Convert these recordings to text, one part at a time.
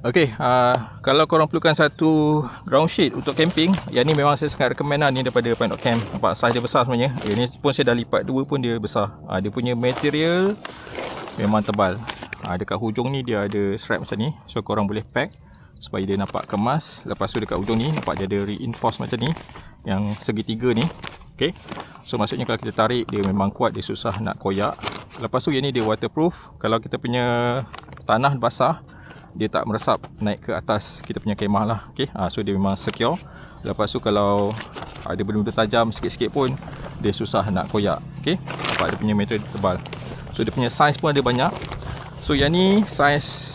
Okey, kalau korang perlukan satu ground sheet untuk camping, yang ni memang saya sangat recommend lah, ni daripada Pine.Camp. Nampak saiz dia besar sebenarnya. Ini pun saya dah lipat dua pun dia besar. Dia punya material memang tebal. Dekat hujung ni dia ada strap macam ni, so korang boleh pack supaya dia nampak kemas. Lepas tu dekat hujung ni nampak dia ada reinforce macam ni, yang segitiga ni. Okey, so maksudnya kalau kita tarik dia memang kuat, dia susah nak koyak. Lepas tu yang ni dia waterproof. Kalau kita punya tanah basah, dia tak meresap naik ke atas kita punya kemah lah. Okay? So dia memang secure. Lepas tu kalau ada benda-benda tajam sikit-sikit pun, dia susah nak koyak. Okay? Nampak dia punya material tebal. So dia punya saiz pun ada banyak. So yang ni saiz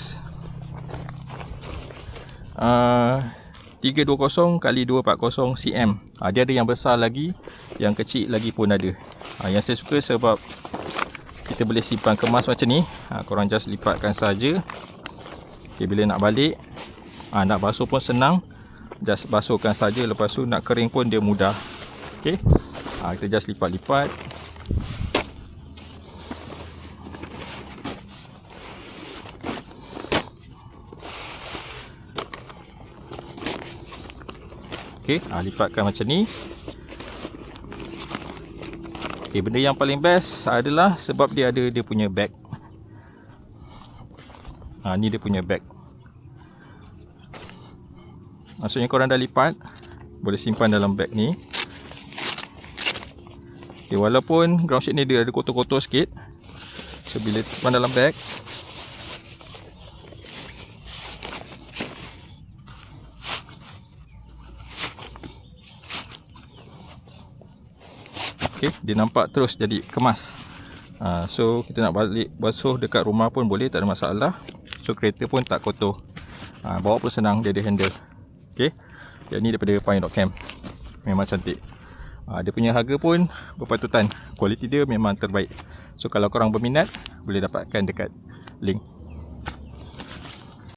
320 x 240 cm. Dia ada yang besar lagi, yang kecil lagi pun ada. Yang saya suka sebab kita boleh simpan kemas macam ni. Korang just lipatkan saja. Okay, bila nak balik, nak basuh pun senang. Just basuhkan saja. Lepas tu nak kering pun dia mudah. Okay, kita just lipat-lipat. Okay, lipatkan macam ni. Okay, benda yang paling best adalah sebab dia ada dia punya bag. Ni dia punya bag. Maksudnya korang dah lipat, boleh simpan dalam bag ni. Okay, walaupun ground sheet ni dia ada kotor-kotor sikit, so bila simpan dalam bag, okay, dia nampak terus jadi kemas. So kita nak balik basuh dekat rumah pun boleh, tak ada masalah. So kereta pun tak kotor. Bawa pun senang, dia ada handle. Okay, yang ni daripada Pine.Camp. Memang cantik. Dia punya harga pun berpatutan. Kualiti dia memang terbaik. So kalau korang berminat, boleh dapatkan dekat link.